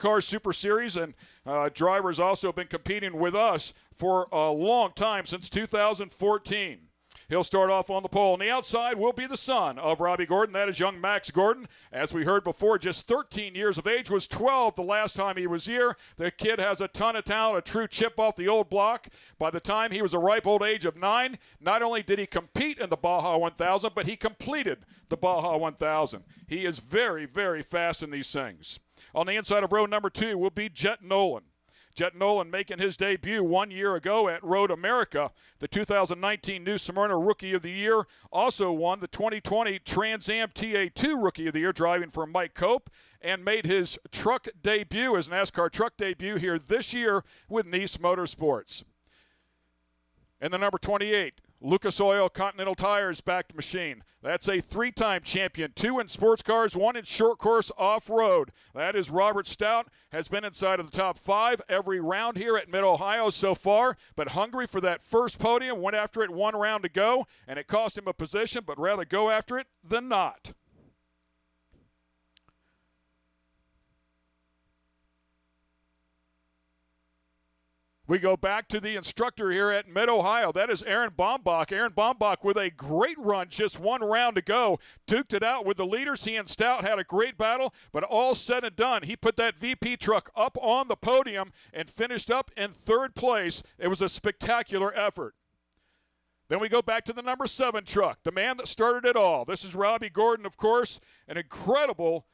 Car Super Series, and driver's also been competing with us for a long time, since 2014. He'll start off on the pole. On the outside will be the son of Robbie Gordon. That is young Max Gordon. As we heard before, just 13 years of age, was 12 the last time he was here. The kid has a ton of talent, a true chip off the old block. By the time he was a ripe old age of 9, not only did he compete in the Baja 1000, but he completed the Baja 1000. He is very, very fast in these things. On the inside of row number 2 will be Jett Nolan. Jett Nolan making his debut 1 year ago at Road America, the 2019 New Smyrna Rookie of the Year. Also won the 2020 Trans Am TA2 Rookie of the Year, driving for Mike Cope, and made his truck debut, his NASCAR truck debut here this year with Nice Motorsports. And the number 28, Lucas Oil Continental Tires backed machine. That's a 3-time champion, 2 in sports cars, 1 in short course off-road. That is Robert Stout, has been inside of the top 5 every round here at Mid-Ohio so far, but hungry for that first podium, went after it 1 round to go, and it cost him a position, but rather go after it than not. We go back to the instructor here at Mid-Ohio. That is Aaron Bombach. Aaron Bombach with a great run, just 1 round to go. Duked it out with the leaders. He and Stout had a great battle, but all said and done, he put that VP truck up on the podium and finished up in 3rd place. It was a spectacular effort. Then we go back to the number 7 truck, the man that started it all. This is Robbie Gordon, of course, an incredible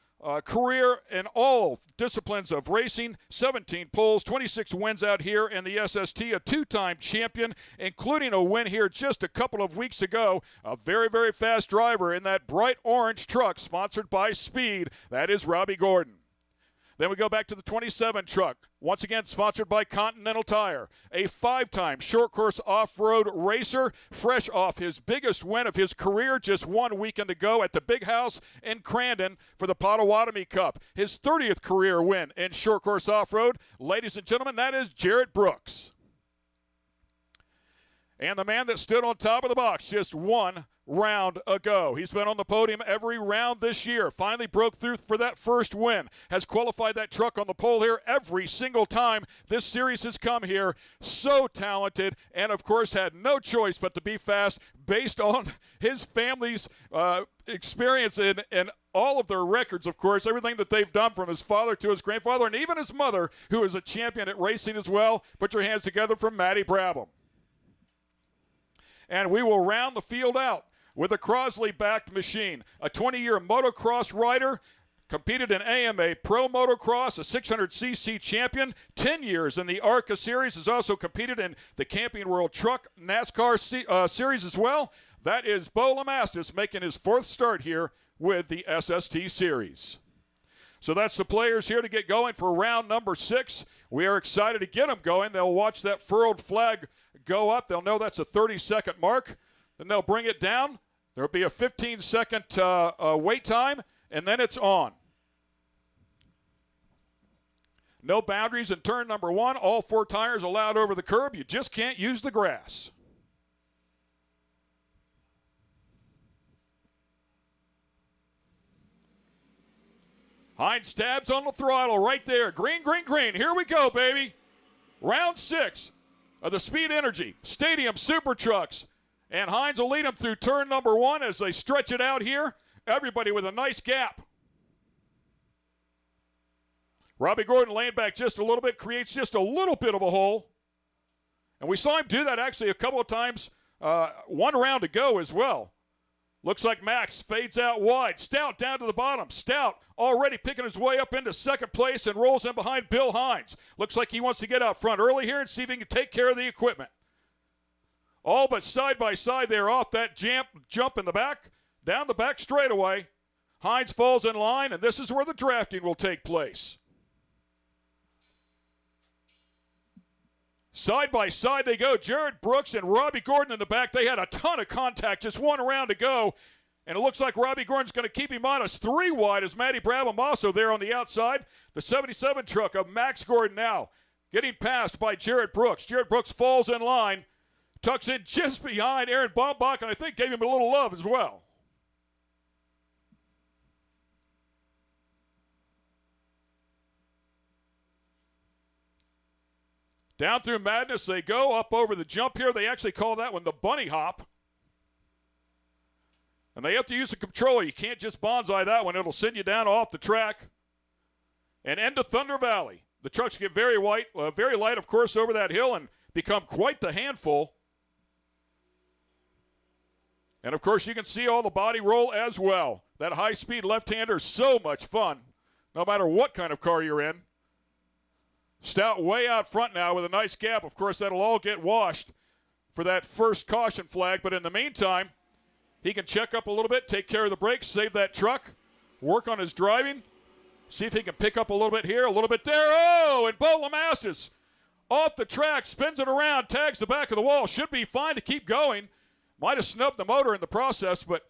career in all disciplines of racing, 17 poles, 26 wins out here in the SST, a 2-time champion, including a win here just a couple of weeks ago. A very, very fast driver in that bright orange truck sponsored by Speed. That is Robbie Gordon. Then we go back to the 27 truck, once again sponsored by Continental Tire. A 5-time short course off-road racer, fresh off his biggest win of his career just 1 weekend ago at the Big House in Crandon for the Potawatomi Cup. His 30th career win in short course off-road. Ladies and gentlemen, that is Jarrett Brooks. And the man that stood on top of the box just 1 round ago. He's been on the podium every round this year. Finally broke through for that first win. Has qualified that truck on the pole here every single time this series has come here. So talented, and of course had no choice but to be fast based on his family's experience in all of their records, of course, everything that they've done from his father to his grandfather and even his mother, who is a champion at racing as well. Put your hands together for Matty Brabham. And we will round the field out with a Crosley-backed machine, a 20-year motocross rider, competed in AMA Pro Motocross, a 600cc champion, 10 years in the ARCA Series, has also competed in the Camping World Truck NASCAR Series as well. That is Bo Lamastus making his 4th start here with the SST Series. So that's the players here to get going for round number 6. We are excited to get them going. They'll watch that furled flag go up. They'll know that's a 30-second mark. Then they'll bring it down. There'll be a 15-second wait time, and then it's on. No boundaries in turn number 1. All 4 tires allowed over the curb. You just can't use the grass. Hines stabs on the throttle right there. Green, green, green. Here we go, baby. Round 6 of the Speed Energy Stadium Super Trucks. And Hines will lead them through turn number 1 as they stretch it out here. Everybody with a nice gap. Robbie Gordon laying back just a little bit, creates just a little bit of a hole. And we saw him do that actually a couple of times, 1 round to go as well. Looks like Max fades out wide. Stout down to the bottom. Stout already picking his way up into 2nd place and rolls in behind Bill Hines. Looks like he wants to get out front early here and see if he can take care of the equipment. All but side by side there off that jump in the back, down the back straightaway. Hines falls in line, and this is where the drafting will take place. Side by side they go. Jarrett Brooks and Robbie Gordon in the back. They had a ton of contact, just 1 round to go. And it looks like Robbie Gordon's going to keep him honest. 3 wide as Matty Brabham also there on the outside. The 77 truck of Max Gordon now getting passed by Jarrett Brooks. Jarrett Brooks falls in line, tucks in just behind Aaron Bombach, and I think gave him a little love as well. Down through Madness they go, up over the jump here. They actually call that one the bunny hop. And they have to use a controller. You can't just bonsai that one. It'll send you down off the track. And into Thunder Valley. The trucks get very light, of course, over that hill and become quite the handful. And, of course, you can see all the body roll as well. That high-speed left-hander is so much fun, no matter what kind of car you're in. Stout way out front now with a nice gap. Of course, that'll all get washed for that first caution flag. But in the meantime, he can check up a little bit, take care of the brakes, save that truck, work on his driving, see if he can pick up a little bit here, a little bit there. Oh, and Bo Lamastus off the track, spins it around, tags the back of the wall. Should be fine to keep going. Might have snubbed the motor in the process, but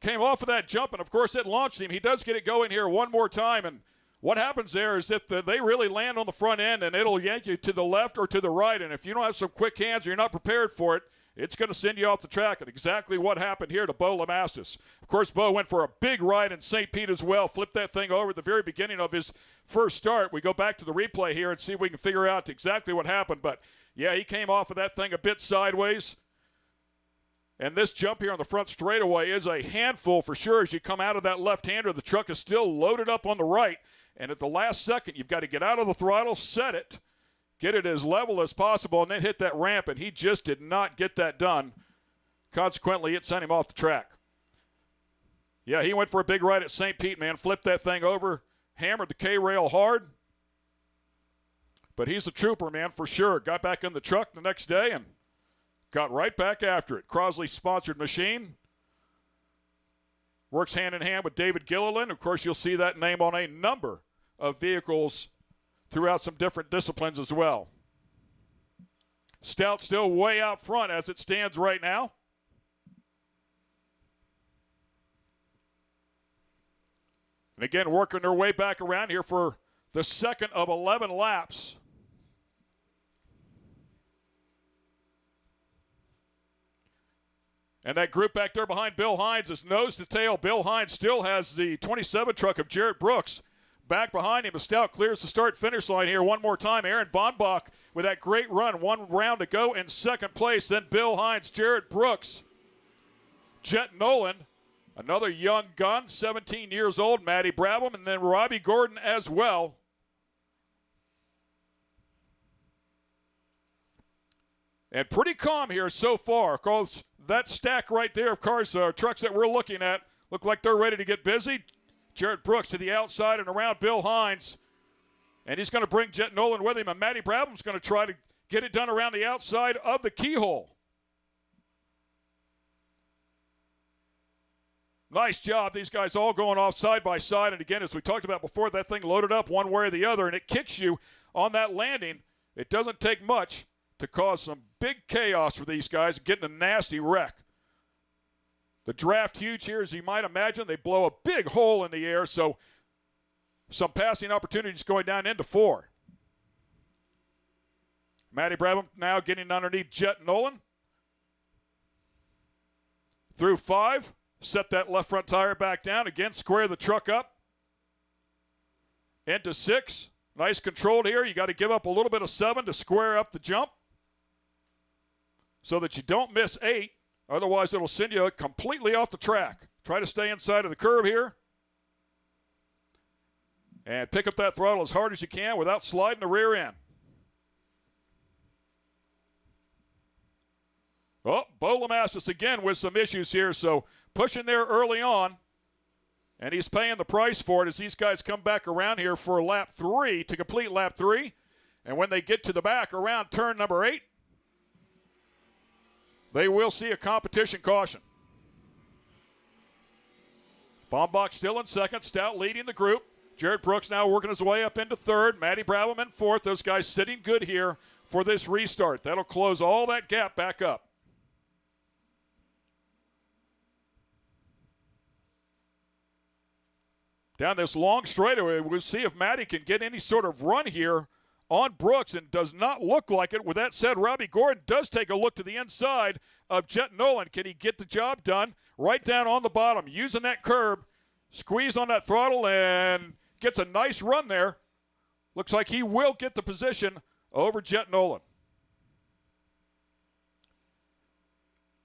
came off of that jump, and, of course, it launched him. He does get it going here one more time, and what happens there is that they really land on the front end, and it'll yank you to the left or to the right, and if you don't have some quick hands or you're not prepared for it, it's going to send you off the track, and exactly what happened here to Bo Lamastus. Of course, Bo went for a big ride in St. Pete as well, flipped that thing over at the very beginning of his first start. We go back to the replay here and see if we can figure out exactly what happened, but, yeah, he came off of that thing a bit sideways. And this jump here on the front straightaway is a handful for sure. As you come out of that left-hander, the truck is still loaded up on the right. And at the last second, you've got to get out of the throttle, set it, get it as level as possible, and then hit that ramp. And he just did not get that done. Consequently, it sent him off the track. Yeah, he went for a big ride at St. Pete, man. Flipped that thing over, hammered the K-rail hard. But he's a trooper, man, for sure. Got back in the truck the next day and got right back after it. Crosley-sponsored machine. Works hand-in-hand with David Gilliland. Of course, you'll see that name on a number of vehicles throughout some different disciplines as well. Stout still way out front as it stands right now. And again, working their way back around here for the second of 11 laps. And that group back there behind Bill Hines is nose to tail. Bill Hines still has the 27 truck of Jarrett Brooks. Back behind him, Stout clears the start-finish line here one more time. Aaron Bombach with that great run. One round to go in second place. Then Bill Hines, Jarrett Brooks, Jett Nolan, another young gun, 17 years old, Matty Brabham, and then Robbie Gordon as well. And pretty calm here so far, because that stack right there of cars, trucks that we're looking at, look like they're ready to get busy. Jarrett Brooks to the outside and around Bill Hines. And he's going to bring Jett Nolan with him. And Matty Brabham's going to try to get it done around the outside of the keyhole. Nice job. These guys all going off side by side. And again, as we talked about before, that thing loaded up one way or the other, and it kicks you on that landing. It doesn't take much to cause some big chaos for these guys, getting a nasty wreck. The draft huge here, as you might imagine. They blow a big hole in the air, so some passing opportunities going down into 4. Matty Brabham now getting underneath Jett Nolan. Through 5, set that left front tire back down. Again, square the truck up. Into 6. Nice controlled here. You got to give up a little bit of 7 to square up the jump so that you don't miss 8. Otherwise, it'll send you completely off the track. Try to stay inside of the curve here. And pick up that throttle as hard as you can without sliding the rear end. Oh, Bo Lamastus again with some issues here, so pushing there early on. And he's paying the price for it as these guys come back around here for lap 3 to complete lap 3. And when they get to the back around turn number 8, they will see a competition caution. Bombach still in second. Stout leading the group. Jarrett Brooks now working his way up into 3rd. Matty Brabham in 4th. Those guys sitting good here for this restart. That'll close all that gap back up. Down this long straightaway, we'll see if Matty can get any sort of run here on Brooks, and does not look like it. With that said, Robbie Gordon does take a look to the inside of Jett Nolan. Can he get the job done? Right down on the bottom, using that curb, squeeze on that throttle, and gets a nice run there. Looks like he will get the position over Jett Nolan.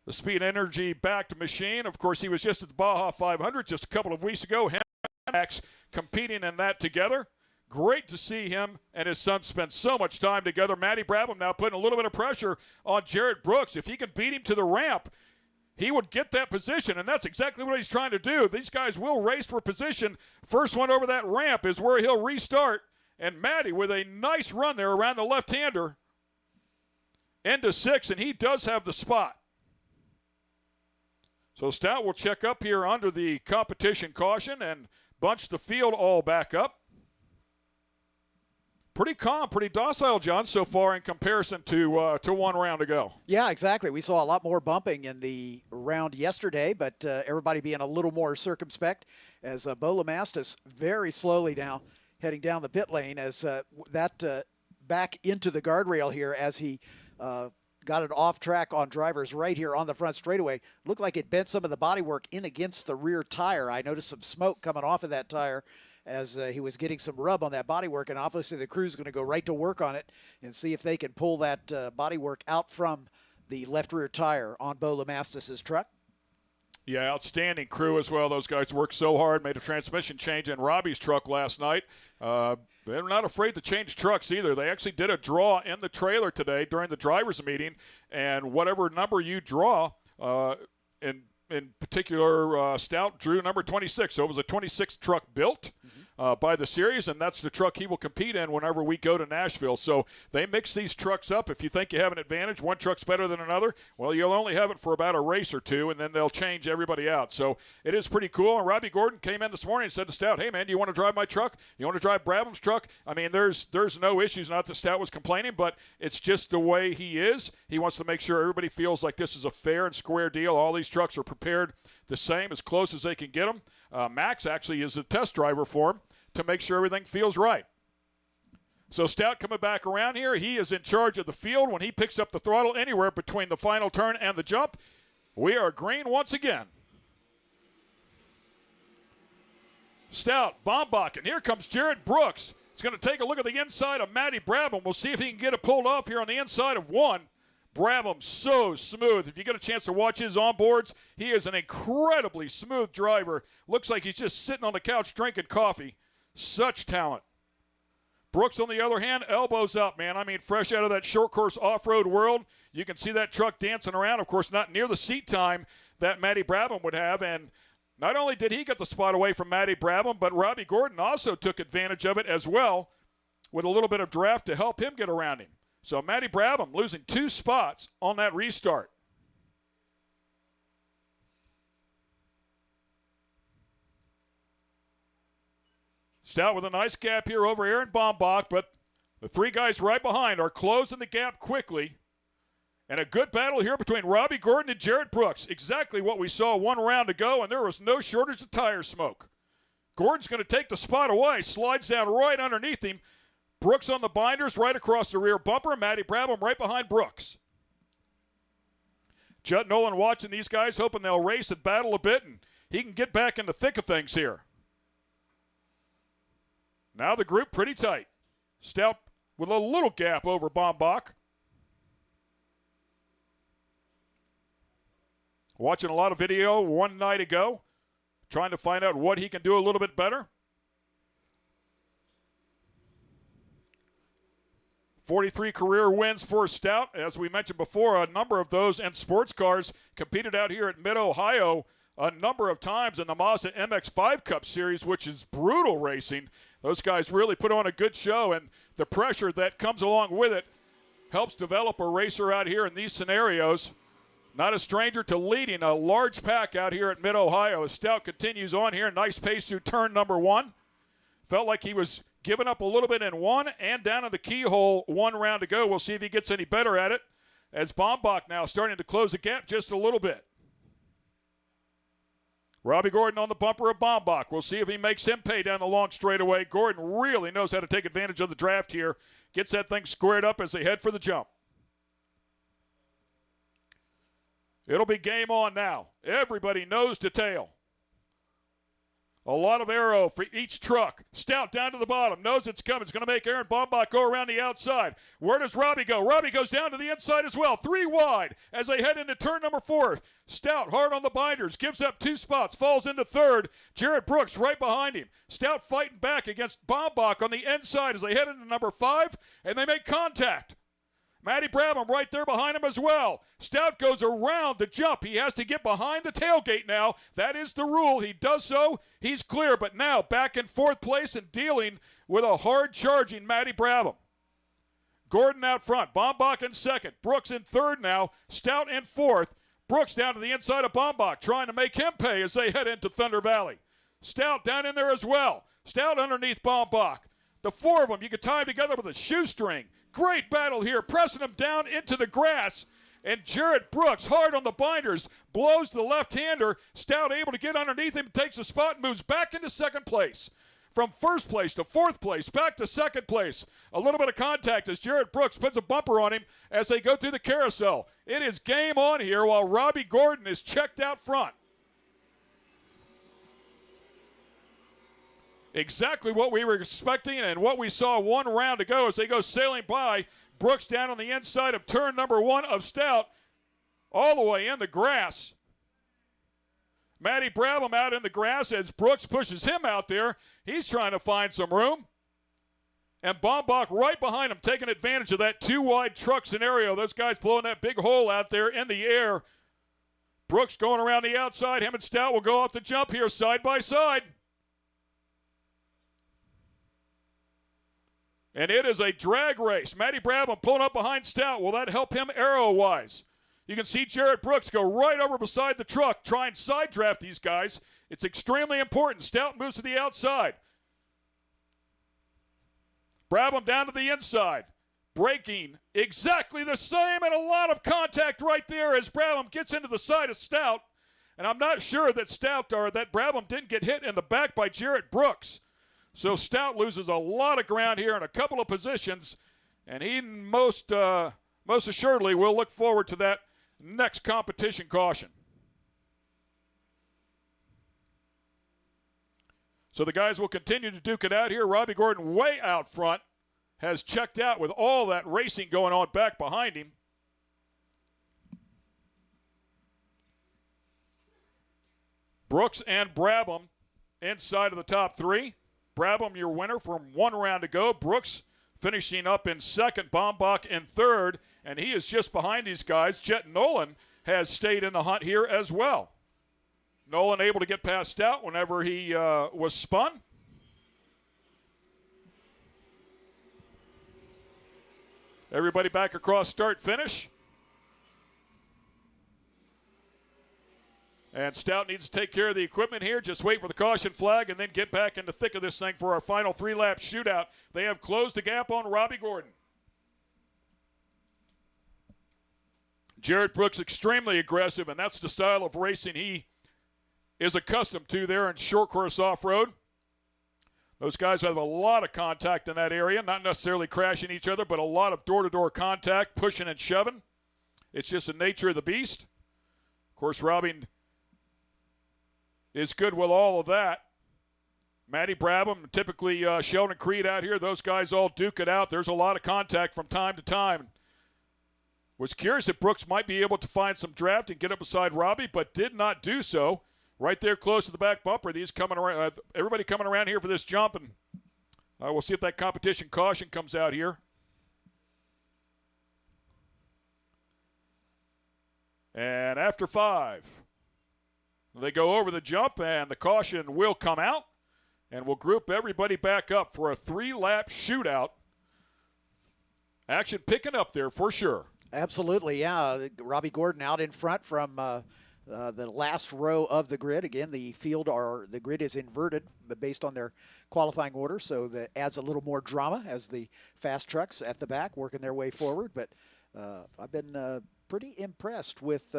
The Speed Energy backed machine. Of course, he was just at the Baja 500 just a couple of weeks ago. Him and Max competing in that together. Great to see him and his son spend so much time together. Matty Brabham now putting a little bit of pressure on Jared Brooks. If he can beat him to the ramp, he would get that position, and that's exactly what he's trying to do. These guys will race for position. First one over that ramp is where he'll restart. And Matty with a nice run there around the left-hander into 6, and he does have the spot. So Stout will check up here under the competition caution and bunch the field all back up. Pretty calm, pretty docile, John, so far in comparison to one round ago. Yeah, exactly. We saw a lot more bumping in the round yesterday, but everybody being a little more circumspect as Bo Lamastus very slowly now heading down the pit lane as that back into the guardrail here as he got it off track on drivers right here on the front straightaway. Looked like it bent some of the bodywork in against the rear tire. I noticed some smoke coming off of that tire as he was getting some rub on that bodywork, and obviously the crew's going to go right to work on it and see if they can pull that bodywork out from the left rear tire on Bo Lamastus's truck. Yeah, outstanding crew as well. Those guys worked so hard, made a transmission change in Robbie's truck last night. They're not afraid to change trucks either. They actually did a draw in the trailer today during the drivers' meeting, and whatever number you draw, in particular, Stout drew number 26. So it was a 26 truck built by the series, and that's the truck he will compete in whenever we go to Nashville. So they mix these trucks up. If you think you have an advantage, one truck's better than another, well, you'll only have it for about a race or two, and then they'll change everybody out. So it is pretty cool. And Robbie Gordon came in this morning and said to Stout, hey, man, do you want to drive my truck? You want to drive Brabham's truck? I mean, there's no issues. Not that Stout was complaining, but it's just the way he is. He wants to make sure everybody feels like this is a fair and square deal. All these trucks are prepared the same, as close as they can get them. Max actually is a test driver for him to make sure everything feels right. So Stout coming back around here. He is in charge of the field when he picks up the throttle anywhere between the final turn and the jump. We are green once again. Stout, Bombach, and here comes Jared Brooks. He's going to take a look at the inside of Matty Brabham. We'll see if he can get it pulled off here on the inside of one. Brabham so smooth. If you get a chance to watch his onboards, he is an incredibly smooth driver. Looks like he's just sitting on the couch drinking coffee. Such talent. Brooks, on the other hand, elbows up, man. I mean, fresh out of that short course off-road world. You can see that truck dancing around. Of course, not near the seat time that Matty Brabham would have. And not only did he get the spot away from Matty Brabham, but Robbie Gordon also took advantage of it as well with a little bit of draft to help him get around him. So Matty Brabham losing 2 spots on that restart. Stout with a nice gap here over Aaron Bombach, but the 3 guys right behind are closing the gap quickly. And a good battle here between Robbie Gordon and Jared Brooks. Exactly what we saw one round ago, and there was no shortage of tire smoke. Gordon's going to take the spot away, slides down right underneath him. Brooks on the binders right across the rear bumper. Matty Brabham right behind Brooks. Jett Nolan watching these guys, hoping they'll race and battle a bit, and he can get back in the thick of things here. Now the group pretty tight. Stout with a little gap over Bombach. Watching a lot of video one night ago, trying to find out what he can do a little bit better. 43 career wins for Stout. As we mentioned before, a number of those in sports cars. Competed out here at Mid-Ohio a number of times in the Mazda MX-5 Cup Series, which is brutal racing. Those guys really put on a good show, and the pressure that comes along with it helps develop a racer out here in these scenarios. Not a stranger to leading a large pack out here at Mid-Ohio. As Stout continues on here, nice pace through turn number 1. Felt like he was giving up a little bit in 1 and down in the keyhole 1 round to go. We'll see if he gets any better at it, as Bombach now starting to close the gap just a little bit. Robbie Gordon on the bumper of Bombach. We'll see if he makes him pay down the long straightaway. Gordon really knows how to take advantage of the draft here. Gets that thing squared up as they head for the jump. It'll be game on now. Everybody nose to tail. A lot of aero for each truck. Stout down to the bottom. Knows it's coming. It's going to make Aaron Bombach go around the outside. Where does Robbie go? Robbie goes down to the inside as well. 3 wide as they head into turn number 4. Stout hard on the binders. Gives up 2 spots. Falls into third. Jarrett Brooks right behind him. Stout fighting back against Bombach on the inside as they head into number 5. And they make contact. Matty Brabham right there behind him as well. Stout goes around the jump. He has to get behind the tailgate now. That is the rule. He does so. He's clear, but now back in 4th place and dealing with a hard-charging Matty Brabham. Gordon out front. Bombach in 2nd. Brooks in 3rd now. Stout in 4th. Brooks down to the inside of Bombach, trying to make him pay as they head into Thunder Valley. Stout down in there as well. Stout underneath Bombach. The 4 of them, you can tie them together with a shoestring. Great battle here, pressing him down into the grass. And Jarrett Brooks, hard on the binders, blows the left-hander. Stout able to get underneath him, takes a spot, and moves back into 2nd place. From 1st place to 4th place, back to 2nd place. A little bit of contact as Jarrett Brooks puts a bumper on him as they go through the carousel. It is game on here while Robbie Gordon is checked out front. Exactly what we were expecting and what we saw 1 round to go as they go sailing by. Brooks down on the inside of turn number 1 of Stout, all the way in the grass. Matty Brabham out in the grass as Brooks pushes him out there. He's trying to find some room. And Bombach right behind him, taking advantage of that 2 wide truck scenario. Those guys blowing that big hole out there in the air. Brooks going around the outside. Him and Stout will go off the jump here side by side. And it is a drag race. Matty Brabham pulling up behind Stout. Will that help him arrow-wise? You can see Jarrett Brooks go right over beside the truck, try and side draft these guys. It's extremely important. Stout moves to the outside. Brabham down to the inside. Braking exactly the same, and a lot of contact right there as Brabham gets into the side of Stout. And I'm not sure that that Brabham didn't get hit in the back by Jarrett Brooks. So Stout loses a lot of ground here in a couple of positions, and he most assuredly will look forward to that next competition caution. So the guys will continue to duke it out here. Robbie Gordon way out front has checked out with all that racing going on back behind him. Brooks and Brabham inside of the top 3. Brabham, your winner from 1 round to go. Brooks finishing up in 2nd, Bombach in 3rd, and he is just behind these guys. Jett Nolan has stayed in the hunt here as well. Nolan able to get past Stout whenever he was spun. Everybody back across start-finish. And Stout needs to take care of the equipment here. Just wait for the caution flag and then get back in the thick of this thing for our final 3-lap shootout. They have closed the gap on Robbie Gordon. Jarrett Brooks extremely aggressive, and that's the style of racing he is accustomed to there in short course off-road. Those guys have a lot of contact in that area, not necessarily crashing each other, but a lot of door-to-door contact, pushing and shoving. It's just the nature of the beast. Of course, Robbie is good with all of that. Matty Brabham, typically Sheldon Creed out here, those guys all duke it out. There's a lot of contact from time to time. Was curious if Brooks might be able to find some draft and get up beside Robbie, but did not do so. Right there close to the back bumper. These coming around, everybody coming around here for this jump, and we'll see if that competition caution comes out here. And after 5, they go over the jump, and the caution will come out, and we'll group everybody back up for a 3-lap shootout. Action picking up there for sure. Absolutely, yeah. Robbie Gordon out in front from the last row of the grid. Again, the grid is inverted based on their qualifying order, so that adds a little more drama as the fast trucks at the back working their way forward. But I've been pretty impressed with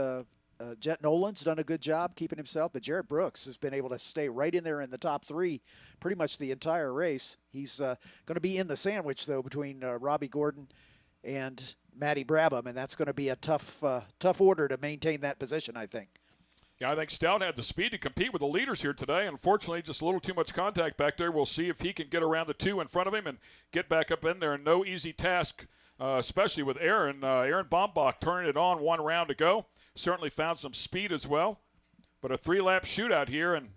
Jett Nolan's done a good job keeping himself, but Jarrett Brooks has been able to stay right in there in the top 3 pretty much the entire race. He's going to be in the sandwich, though, between Robbie Gordon and Matty Brabham, and that's going to be a tough order to maintain that position, I think. Yeah, I think Stout had the speed to compete with the leaders here today. Unfortunately, just a little too much contact back there. We'll see if he can get around the two in front of him and get back up in there. No easy task, especially with Aaron. Aaron Bombach turning it on 1 round to go. Certainly found some speed as well. But a 3-lap shootout here. And,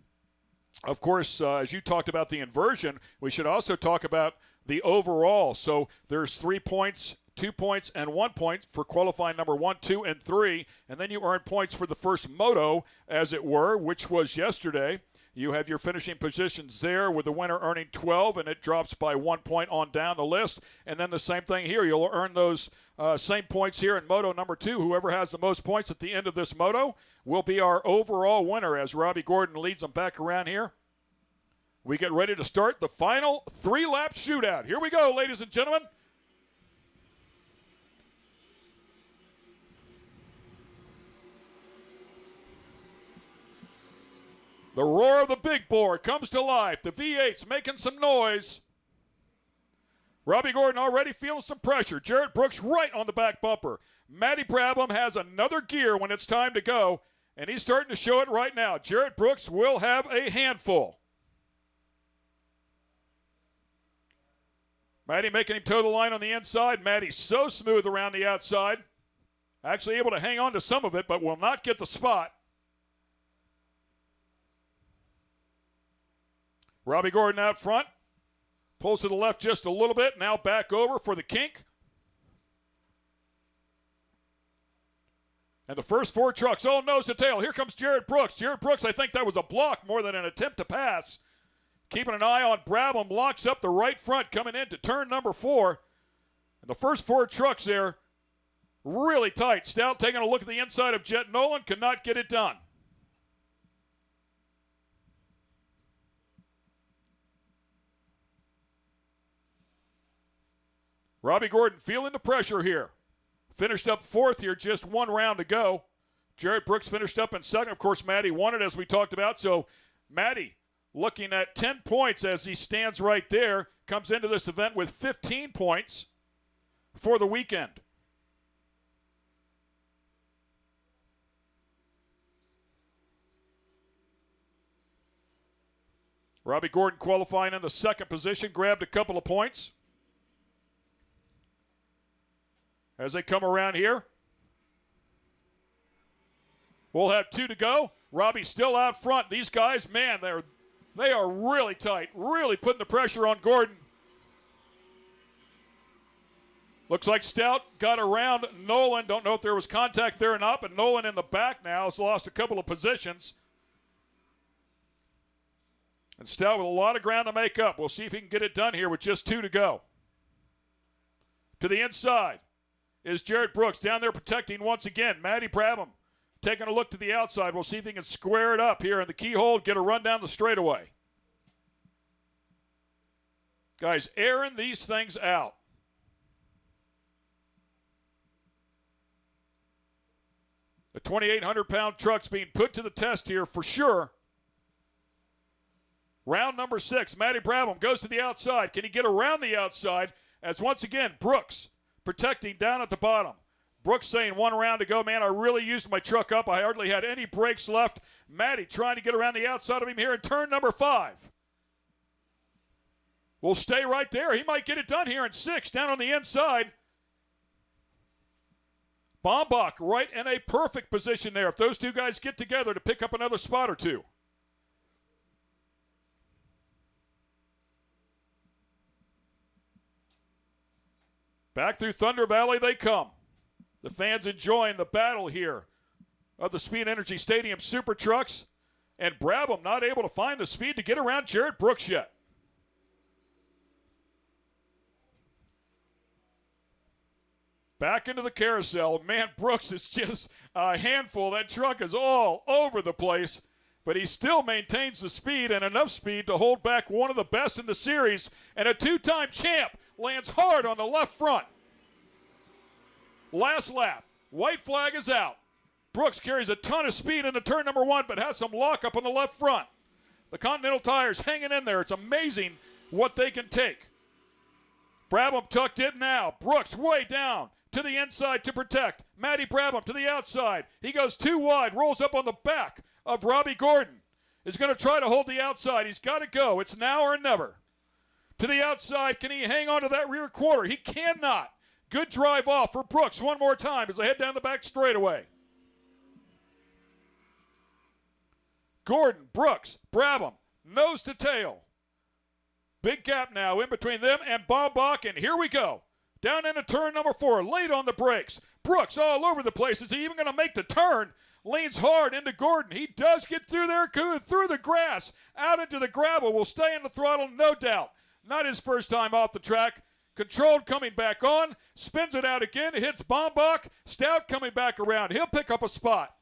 of course, as you talked about the inversion, we should also talk about the overall. So there's 3 points, 2 points, and 1 point for qualifying number 1, 2, and 3. And then you earn points for the first moto, as it were, which was yesterday. You have your finishing positions there with the winner earning 12, and it drops by 1 point on down the list. And then the same thing here. You'll earn those same points here in moto number 2. Whoever has the most points at the end of this moto will be our overall winner as Robbie Gordon leads them back around here. We get ready to start the final 3-lap shootout. Here we go, ladies and gentlemen. The roar of the big bore comes to life. The V8's making some noise. Robbie Gordon already feeling some pressure. Jarrett Brooks right on the back bumper. Matty Brabham has another gear when it's time to go, and he's starting to show it right now. Jarrett Brooks will have a handful. Matty making him toe the line on the inside. Matty's so smooth around the outside. Actually able to hang on to some of it, but will not get the spot. Robbie Gordon out front. Pulls to the left just a little bit. Now back over for the kink. And the first 4 trucks all nose to tail. Here comes Jarrett Brooks. Jarrett Brooks, I think that was a block more than an attempt to pass. Keeping an eye on Brabham. Locks up the right front coming into turn number 4. And the first 4 trucks there really tight. Stout taking a look at the inside of Jett Nolan. Could not get it done. Robbie Gordon feeling the pressure here. Finished up 4th here, just 1 round to go. Jarrett Brooks finished up in 2nd. Of course, Matty won it, as we talked about. So Matty looking at 10 points as he stands right there. Comes into this event with 15 points for the weekend. Robbie Gordon qualifying in the 2nd position. Grabbed a couple of points. As they come around here, we'll have 2 to go. Robbie's still out front. These guys, man, they are really tight, really putting the pressure on Gordon. Looks like Stout got around Nolan. Don't know if there was contact there or not, but Nolan in the back now has lost a couple of positions. And Stout with a lot of ground to make up. We'll see if he can get it done here with just 2 to go. To the inside is Jarrett Brooks down there protecting once again. Matty Brabham taking a look to the outside. We'll see if he can square it up here in the keyhole, get a run down the straightaway. Guys, airing these things out. The 2,800-pound truck's being put to the test here for sure. Round number 6, Matty Brabham goes to the outside. Can he get around the outside? As once again, Brooks protecting down at the bottom. Brooks saying 1 round to go. Man, I really used my truck up. I hardly had any brakes left. Matty trying to get around the outside of him here in turn number 5. We'll stay right there. He might get it done here in 6, down on the inside. Bombach right in a perfect position there if those 2 guys get together to pick up another spot or 2. Back through Thunder Valley they come. The fans enjoying the battle here of the Speed Energy Stadium Super Trucks. And Brabham not able to find the speed to get around Jarrett Brooks yet. Back into the carousel. Man, Brooks is just a handful. That truck is all over the place. But he still maintains the speed and enough speed to hold back one of the best in the series. And a 2-time champ lands hard on the left front. Last lap. White flag is out. Brooks carries a ton of speed into turn number 1, but has some lockup on the left front. The Continental tires hanging in there. It's amazing what they can take. Brabham tucked in now. Brooks way down to the inside to protect. Matty Brabham to the outside. He goes too wide, rolls up on the back of Robbie Gordon is going to try to hold the outside. He's got to go. It's now or never. To the outside. Can he hang on to that rear quarter? He cannot. Good drive off for Brooks one more time as they head down the back straightaway. Gordon, Brooks, Brabham, nose to tail. Big gap now in between them and Bombach, and here we go. Down into turn number 4, late on the brakes. Brooks all over the place. Is he even going to make the turn? Leans hard into Gordon. He does get through there, through the grass, out into the gravel. Will stay in the throttle, no doubt. Not his first time off the track. Controlled coming back on, spins it out again, hits Bombach. Stout coming back around. He'll pick up a spot.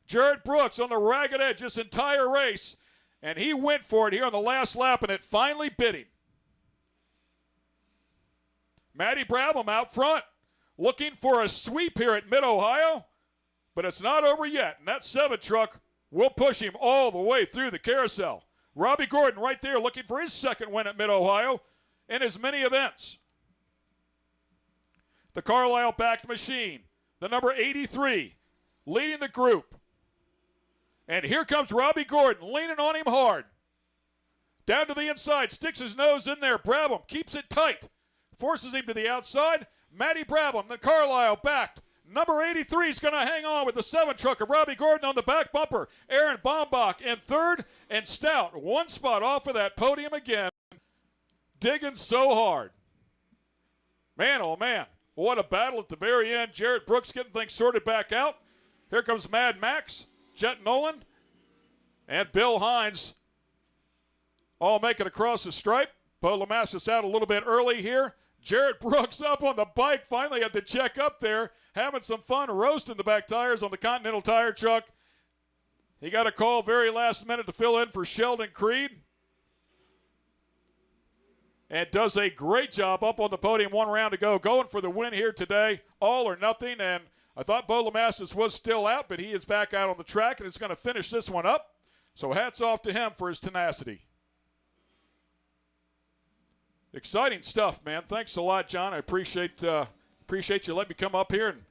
Jared Brooks on the ragged edge this entire race, and he went for it here on the last lap, and it finally bit him. Matty Brabham out front, looking for a sweep here at Mid-Ohio, but it's not over yet, and that 7 truck will push him all the way through the carousel. Robbie Gordon right there looking for his second win at Mid-Ohio in as many events. The Carlisle-backed machine, the number 83, leading the group. And here comes Robbie Gordon, leaning on him hard. Down to the inside, sticks his nose in there. Brabham keeps it tight, forces him to the outside. Matty Brabham, the Carlisle-backed. Number 83 is going to hang on with the 7 truck of Robbie Gordon on the back bumper. Aaron Bombach in third, and Stout one spot off of that podium again. Digging so hard. Man, oh man. What a battle at the very end. Jared Brooks getting things sorted back out. Here comes Mad Max, Jett Nolan, and Bill Hines all making across the stripe. Bo Lamassus out a little bit early here. Jared Brooks up on the bike, finally had to check up there, having some fun roasting the back tires on the Continental Tire truck. He got a call very last minute to fill in for Sheldon Creed. And does a great job up on the podium, 1 round to go, going for the win here today, all or nothing. And I thought Bo Lamassus was still out, but he is back out on the track and is going to finish this one up. So hats off to him for his tenacity. Exciting stuff, man. Thanks a lot, John. I appreciate you letting me come up here and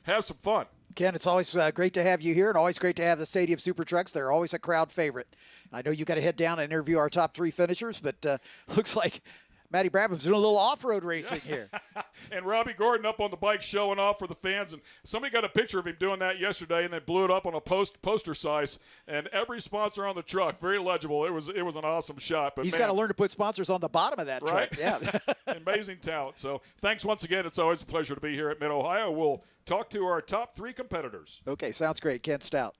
have some fun. Ken, it's always great to have you here, and always great to have the Stadium Super Trucks. They're always a crowd favorite. I know you got to head down and interview our top 3 finishers, but looks like Matty Brabham's doing a little off-road racing here. And Robbie Gordon up on the bike showing off for the fans. And somebody got a picture of him doing that yesterday and then blew it up on a poster size. And every sponsor on the truck, very legible. It was an awesome shot. But he's got to learn to put sponsors on the bottom of that right? truck. Yeah. Amazing talent. So thanks once again. It's always a pleasure to be here at Mid-Ohio. We'll talk to our top 3 competitors. Okay, sounds great. Ken Stout.